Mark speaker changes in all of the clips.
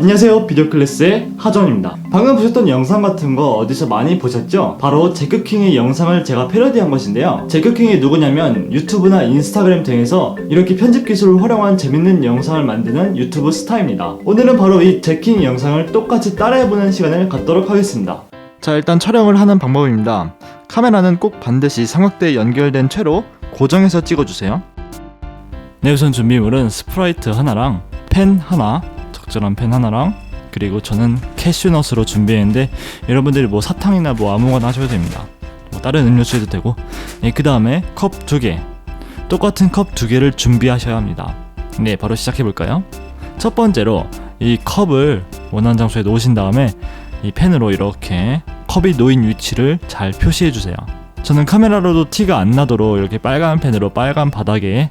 Speaker 1: 안녕하세요, 비디오 클래스의 하정입니다. 방금 보셨던 영상 같은 거 어디서 많이 보셨죠? 바로 제크킹의 영상을 제가 패러디한 것인데요. 제크킹이 누구냐면 유튜브나 인스타그램 등에서 이렇게 편집 기술을 활용한 재밌는 영상을 만드는 유튜브 스타입니다. 오늘은 바로 이 제킹 영상을 똑같이 따라해보는 시간을 갖도록 하겠습니다. 자, 일단 촬영을 하는 방법입니다. 카메라는 꼭 반드시 삼각대에 연결된 채로 고정해서 찍어주세요. 네, 우선 준비물은 스프라이트 하나랑 펜 하나, 적절한 펜 하나랑, 그리고 저는 캐슈넛으로 준비했는데 여러분들이 뭐 사탕이나 뭐 아무거나 하셔도 됩니다. 뭐 다른 음료수 해도 되고. 그 다음에 컵 2개, 똑같은 컵 2개를 준비하셔야 합니다. 네, 바로 시작해볼까요? 첫 번째로 이 컵을 원하는 장소에 놓으신 다음에 이 펜으로 이렇게 컵이 놓인 위치를 잘 표시해주세요. 저는 카메라로도 티가 안 나도록 이렇게 빨간 펜으로 빨간 바닥에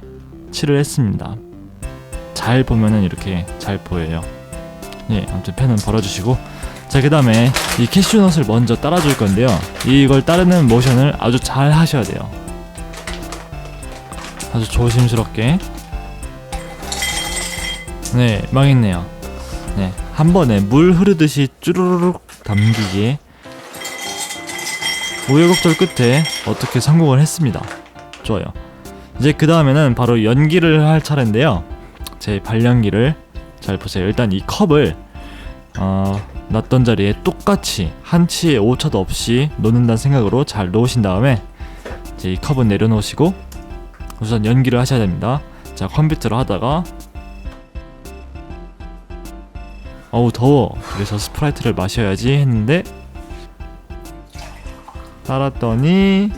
Speaker 1: 칠을 했습니다. 잘 보면은 이렇게 잘 보여요. 예, 아무튼 펜은 벌어주시고, 자, 그 다음에 이 캐슈넛을 먼저 따라줄 건데요. 이걸 따르는 모션을 아주 잘 하셔야 돼요. 아주 조심스럽게. 네, 망했네요. 네, 한 번에 물 흐르듯이 쭈루룩 담기기에 우여곡절 끝에 어떻게 성공을 했습니다. 좋아요. 이제 그 다음에는 바로 연기를 할 차례인데요. 제 발연기를 잘 보세요. 일단 이 컵을 놨던 자리에 똑같이 한치의 오차도 없이 놓는다는 생각으로 잘 놓으신 다음에 이제 이 컵은 내려놓으시고 우선 연기를 하셔야 됩니다. 자, 컴퓨터로 하다가 어우 더워, 그래서 스프라이트를 마셔야지 했는데 따랐더니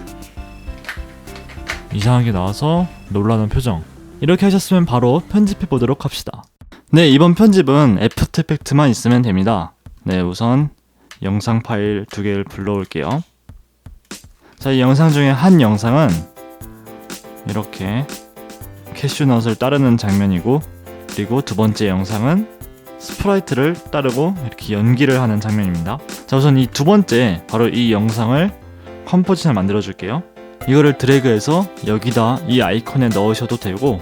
Speaker 1: 이상하게 나와서 놀라는 표정. 이렇게 하셨으면 바로 편집해 보도록 합시다. 네, 이번 편집은 애프터 이펙트만 있으면 됩니다. 네, 우선 영상 파일 2개를 불러올게요. 자, 이 영상 중에 한 영상은 이렇게 캐슈넛을 따르는 장면이고, 그리고 두 번째 영상은 스프라이트를 따르고 이렇게 연기를 하는 장면입니다. 자, 우선 이 두 번째, 바로 이 영상을 컴포지션을 만들어 줄게요. 이거를 드래그해서 여기다 이 아이콘에 넣으셔도 되고,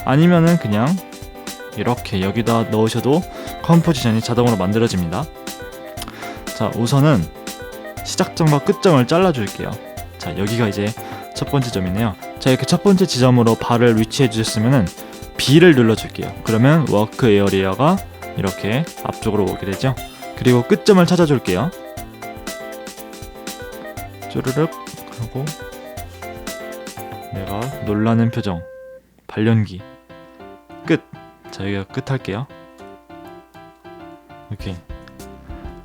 Speaker 1: 아니면은 그냥 이렇게 여기다 넣으셔도 컴포지션이 자동으로 만들어집니다. 자, 우선은 시작점과 끝점을 잘라줄게요. 자, 여기가 이제 첫 번째 점이네요. 자, 이렇게 첫 번째 지점으로 발을 위치해 주셨으면은 B를 눌러줄게요. 그러면 워크 에어리어가 이렇게 앞쪽으로 오게 되죠. 그리고 끝점을 찾아줄게요. 쭈르륵 하고 내가 놀라는 표정, 발연기, 끝. 자, 여기가 끝 할게요. 이렇게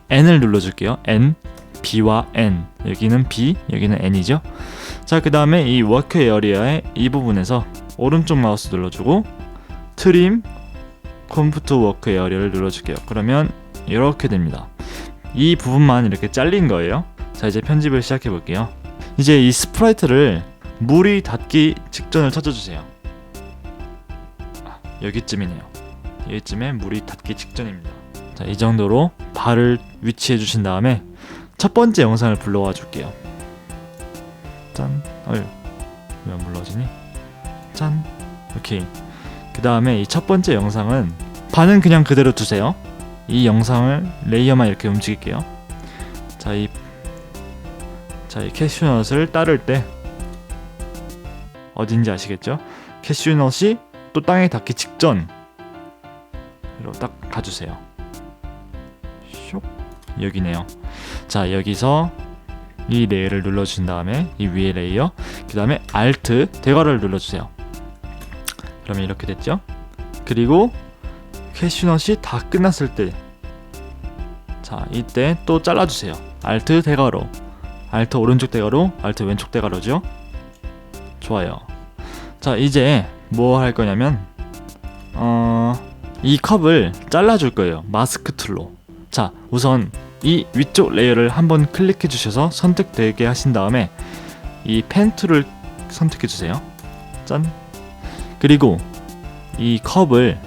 Speaker 1: N을 눌러줄게요. N, B와 N. 여기는 B, 여기는 N이죠. 자, 그 다음에 이 워크 에어리어의 이 부분에서 오른쪽 마우스 눌러주고 트림 컴퓨터 워크 에어리어를 눌러줄게요. 그러면 이렇게 됩니다. 이 부분만 이렇게 잘린 거예요. 자, 이제 편집을 시작해 볼게요. 이제 이 스프라이트를 물이 닿기 직전을 찾아주세요. 여기쯤이네요. 여기쯤에 물이 닿기 직전입니다. 자, 이 정도로 발을 위치해 주신 다음에 첫 번째 영상을 불러와 줄게요. 짠. 어휴, 왜 안 불러지니? 짠. 오케이. 그 다음에 이 첫 번째 영상은 반은 그냥 그대로 두세요. 이 영상을 레이어만 이렇게 움직일게요. 자, 이 캐슈넛을 따를 때 어딘지 아시겠죠? 캐슈넛이 또 땅에 닿기 직전으로 딱 가주세요. 쇽, 여기네요. 자, 여기서 이 레이어를 눌러주신 다음에 이 위에 레이어, 그 다음에 Alt 대괄호를 눌러주세요. 그러면 이렇게 됐죠? 그리고 캐슈넛이 다 끝났을 때, 자, 이때 또 잘라주세요. Alt 대괄호, Alt 오른쪽 대괄호, Alt 왼쪽 대괄호죠? 좋아요. 자, 이제 뭐 할 거냐면 이 컵을 잘라줄 거예요. 마스크 툴로. 자, 우선 이 위쪽 레이어를 한번 클릭해 주셔서 선택되게 하신 다음에 이 펜 툴을 선택해 주세요. 짠. 그리고 이 컵을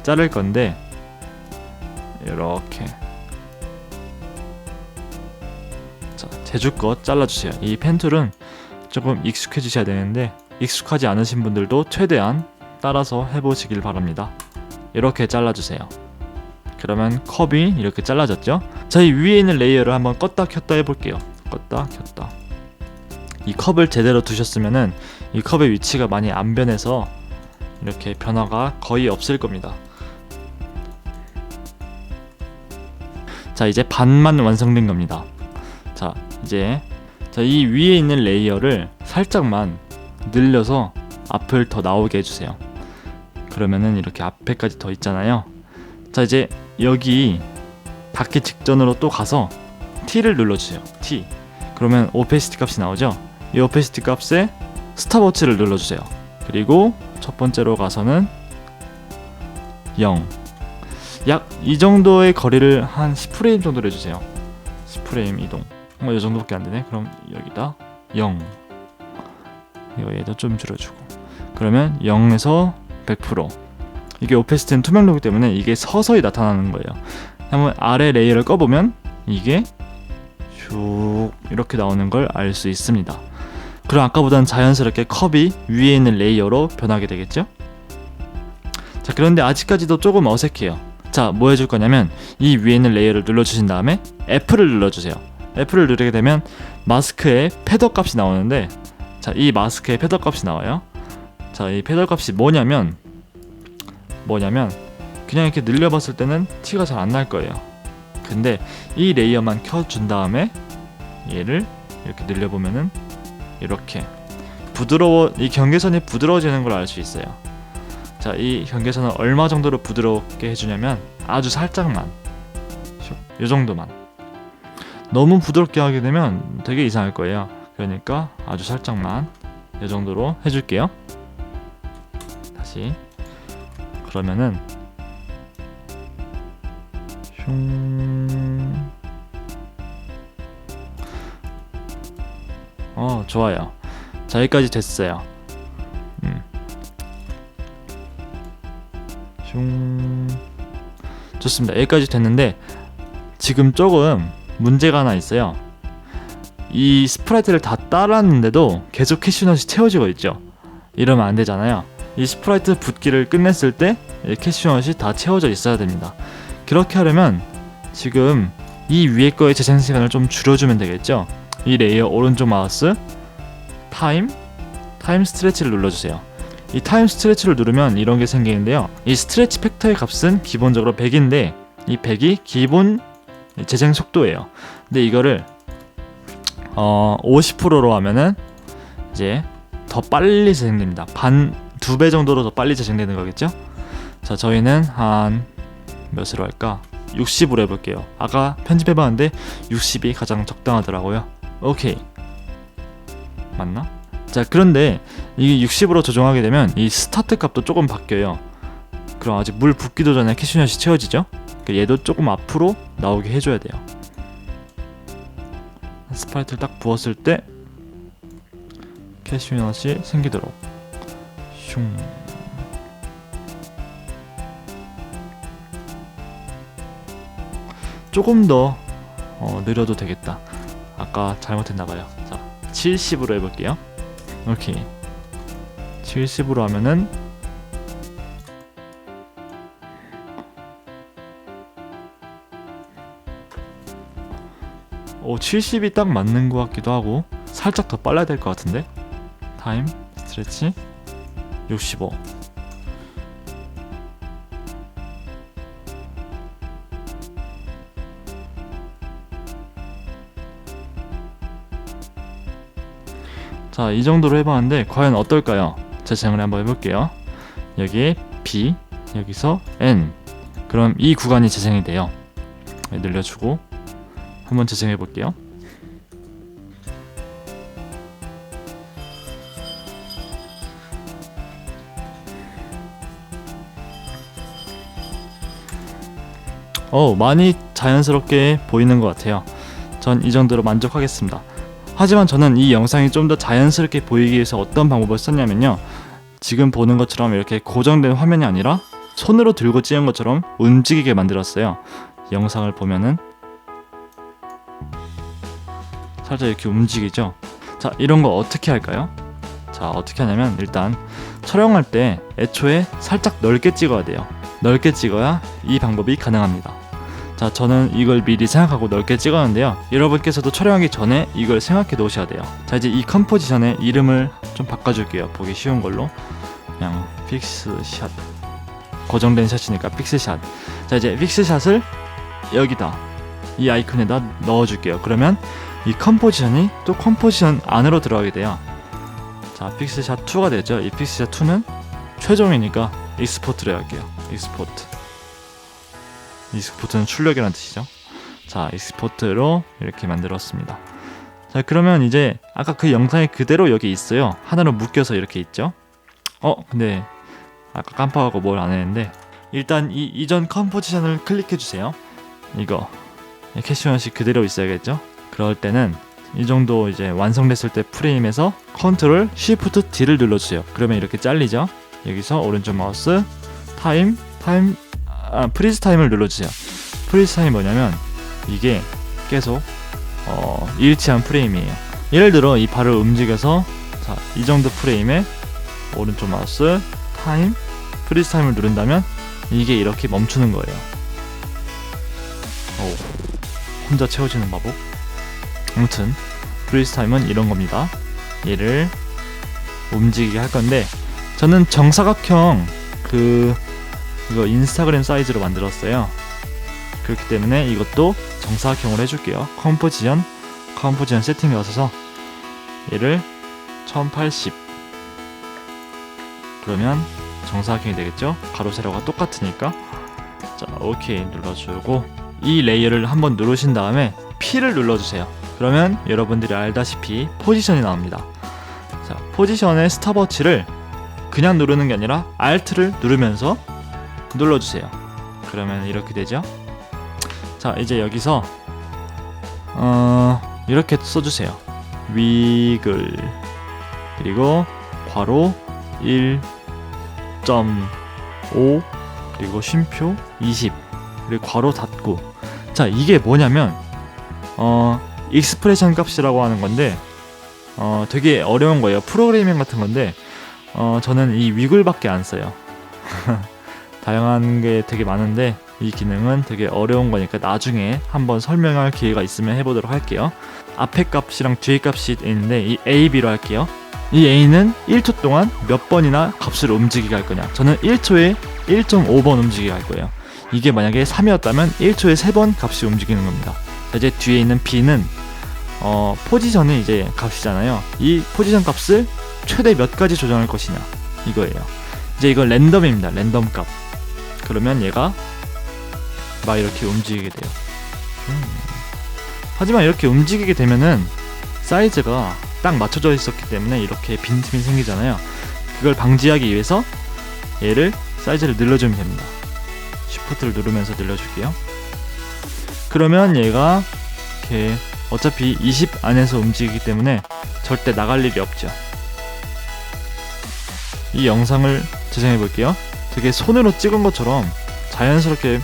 Speaker 1: 자를 건데 이렇게, 자, 제주껏 잘라주세요. 이 펜 툴은 조금 익숙해지셔야 되는데 익숙하지 않으신 분들도 최대한 따라서 해보시길 바랍니다. 이렇게 잘라주세요. 그러면 컵이 이렇게 잘라졌죠. 자, 이 위에 있는 레이어를 한번 껐다 켰다 해볼게요. 껐다 켰다. 이 컵을 제대로 두셨으면은 이 컵의 위치가 많이 안 변해서 이렇게 변화가 거의 없을 겁니다. 자, 이제 반만 완성된 겁니다. 자, 이제 이 위에 있는 레이어를 살짝만 늘려서 앞을 더 나오게 해주세요. 그러면은 이렇게 앞에까지 더 있잖아요. 자, 이제 여기 닿기 직전으로 또 가서 T를 눌러주세요. T. 그러면 오페시티 값이 나오죠. 이 오페시티 값에 스탑워치를 눌러주세요. 그리고 첫 번째로 가서는 0. 약 이 정도의 거리를 한 10프레임 정도로 해주세요. 10프레임 이동. 이 정도밖에 안 되네. 그럼 여기다 0. 얘도 좀 줄여주고. 그러면 0에서 100%. 이게 오페시티는 투명도이기 때문에 이게 서서히 나타나는 거예요. 한번 아래 레이어를 꺼보면 이게 쭉 이렇게 나오는 걸 알 수 있습니다. 그럼 아까보다는 자연스럽게 컵이 위에 있는 레이어로 변하게 되겠죠? 자, 그런데 아직까지도 조금 어색해요. 자, 뭐 해줄 거냐면 이 위에 있는 레이어를 눌러주신 다음에 F를 눌러주세요. F를 누르게 되면 마스크의 패더 값이 나오는데, 자, 이 마스크의 패더 값이 나와요. 자, 이 패더 값이 뭐냐면 그냥 이렇게 늘려봤을 때는 티가 잘 안 날 거예요. 근데 이 레이어만 켜준 다음에 얘를 이렇게 늘려보면은 이렇게 이 경계선이 부드러워지는 걸 알 수 있어요. 자, 이 경계선은 얼마 정도로 부드럽게 해주냐면 아주 살짝만, 이 정도만. 너무 부드럽게 하게 되면 되게 이상할 거예요. 그러니까 아주 살짝만 이 정도로 해줄게요. 다시. 그러면은 좋아요. 자, 여기까지 됐어요. 좋습니다. 여기까지 됐는데 지금 조금 문제가 하나 있어요. 이 스프라이트를 다 따랐는데도 계속 캐시넛이 채워지고 있죠. 이러면 안 되잖아요. 이 스프라이트 붓기를 끝냈을 때 캐시넛이 다 채워져 있어야 됩니다. 그렇게 하려면 지금 이 위에 거의 재생 시간을 좀 줄여주면 되겠죠. 이 레이어 오른쪽 마우스 타임 스트레치를 눌러주세요. 이 타임 스트레치를 누르면 이런 게 생기는데요. 이 스트레치 팩터의 값은 기본적으로 100인데 이 100이 기본 재생 속도예요. 근데 이거를 50%로 하면은 이제 더 빨리 재생됩니다. 2배 정도로 더 빨리 재생되는 거겠죠? 자, 저희는 한 몇으로 할까? 60으로 해볼게요. 아까 편집해봤는데 60이 가장 적당하더라고요. 오케이. 맞나? 자, 그런데 이게 60으로 조정하게 되면 이 스타트 값도 조금 바뀌어요. 그럼 아직 물 붓기도 전에 캐시넛이 채워지죠? 그러니까 얘도 조금 앞으로 나오게 해줘야 돼요. 스프라이트를 딱 부었을 때 캐시넛이 생기도록 슝. 조금 더 느려도 되겠다. 아까 잘못했나봐요. 자, 70으로 해볼게요. 오케이. 70으로 하면은 70이 딱 맞는 것 같기도 하고 살짝 더 빨라야 될 것 같은데. 타임 스트레치 65. 자, 이 정도로 해봤는데 과연 어떨까요? 재생을 한번 해볼게요. 여기에 B, 여기서 N. 그럼 이 구간이 재생이 돼요. 늘려주고 한번 재생해 볼게요. 많이 자연스럽게 보이는 것 같아요. 전 이 정도로 만족하겠습니다. 하지만 저는 이 영상이 좀 더 자연스럽게 보이기 위해서 어떤 방법을 썼냐면요, 지금 보는 것처럼 이렇게 고정된 화면이 아니라 손으로 들고 찍은 것처럼 움직이게 만들었어요. 영상을 보면은 살짝 이렇게 움직이죠. 자, 이런 거 어떻게 할까요? 자, 어떻게 하냐면 일단 촬영할 때 애초에 살짝 넓게 찍어야 돼요. 넓게 찍어야 이 방법이 가능합니다. 자, 저는 이걸 미리 생각하고 넓게 찍었는데요. 여러분께서도 촬영하기 전에 이걸 생각해 놓으셔야 돼요. 자, 이제 이 컴포지션의 이름을 좀 바꿔줄게요. 보기 쉬운 걸로 그냥 픽스샷, 고정된 샷이니까 픽스샷. 자, 이제 픽스샷을 여기다 이 아이콘에다 넣어줄게요. 그러면 이 컴포지션이 또 컴포지션 안으로 들어가게 돼요. 자, 픽스샷 2가 되죠. 이 픽스샷 2는 최종이니까 익스포트를 할게요. 익스포트는 출력이라는 뜻이죠. 자, 익스포트로 이렇게 만들었습니다. 자, 그러면 이제 아까 그 영상이 그대로 여기 있어요. 하나로 묶여서 이렇게 있죠. 근데 아까 깜빡하고 뭘 안 했는데, 일단 이 이전 컴포지션을 클릭해 주세요. 이거 캐시원시 그대로 있어야겠죠. 그럴 때는 이 정도 이제 완성됐을 때 프레임에서 컨트롤 쉬프트 D를 눌러주세요. 그러면 이렇게 잘리죠. 여기서 오른쪽 마우스 프리즈 타임을 눌러주세요. 프리즈 타임이 뭐냐면 이게 계속 일치한 프레임이에요. 예를 들어 이 발을 움직여서 자, 이 정도 프레임에 오른쪽 마우스 프리즈 타임을 누른다면 이게 이렇게 멈추는 거예요. 혼자 채워지는 마법. 아무튼 프리즈 타임은 이런 겁니다. 얘를 움직이게 할 건데, 저는 정사각형 이거 인스타그램 사이즈로 만들었어요. 그렇기 때문에 이것도 정사각형으로 해줄게요. 컴포지션 세팅에 가셔서 얘를 1080, 그러면 정사각형이 되겠죠. 가로 세로가 똑같으니까. 자, 오케이 눌러주고 이 레이어를 한번 누르신 다음에 P를 눌러주세요. 그러면 여러분들이 알다시피 포지션이 나옵니다. 자, 포지션의 스탑워치를 그냥 누르는 게 아니라 Alt를 누르면서 눌러주세요. 그러면 이렇게 되죠. 자, 이제 여기서 이렇게 써주세요. 위글 그리고 괄호 1.5 그리고 쉼표 20 그리고 괄호 닫고. 자, 이게 뭐냐면 익스프레션 값이라고 하는 건데 되게 어려운 거예요. 프로그래밍 같은 건데 저는 이 위글밖에 안 써요. 다양한 게 되게 많은데 이 기능은 되게 어려운 거니까 나중에 한번 설명할 기회가 있으면 해보도록 할게요. 앞에 값이랑 뒤에 값이 있는데 이 A, B로 할게요. 이 A는 1초 동안 몇 번이나 값을 움직이게 할 거냐. 저는 1초에 1.5번 움직이게 할 거예요. 이게 만약에 3이었다면 1초에 3번 값이 움직이는 겁니다. 자, 이제 뒤에 있는 B는 포지션이 이제 값이잖아요. 이 포지션 값을 최대 몇 가지 조정할 것이냐 이거예요. 이제 이거 랜덤입니다. 랜덤 값. 그러면 얘가 막 이렇게 움직이게 돼요. 하지만 이렇게 움직이게 되면은 사이즈가 딱 맞춰져 있었기 때문에 이렇게 빈틈이 생기잖아요. 그걸 방지하기 위해서 얘를 사이즈를 늘려주면 됩니다. 쉬프트를 누르면서 늘려줄게요. 그러면 얘가 이렇게 어차피 20 안에서 움직이기 때문에 절대 나갈 일이 없죠. 이 영상을 재생해 볼게요. 되게 손으로 찍은 것처럼 자연스럽게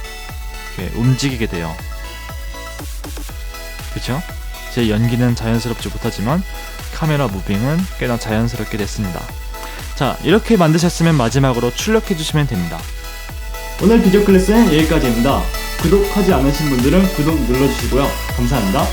Speaker 1: 이렇게 움직이게 돼요. 그쵸? 제 연기는 자연스럽지 못하지만 카메라 무빙은 꽤나 자연스럽게 됐습니다. 자, 이렇게 만드셨으면 마지막으로 출력해 주시면 됩니다. 오늘 비디오 클래스는 여기까지입니다. 구독하지 않으신 분들은 구독 눌러주시고요. 감사합니다.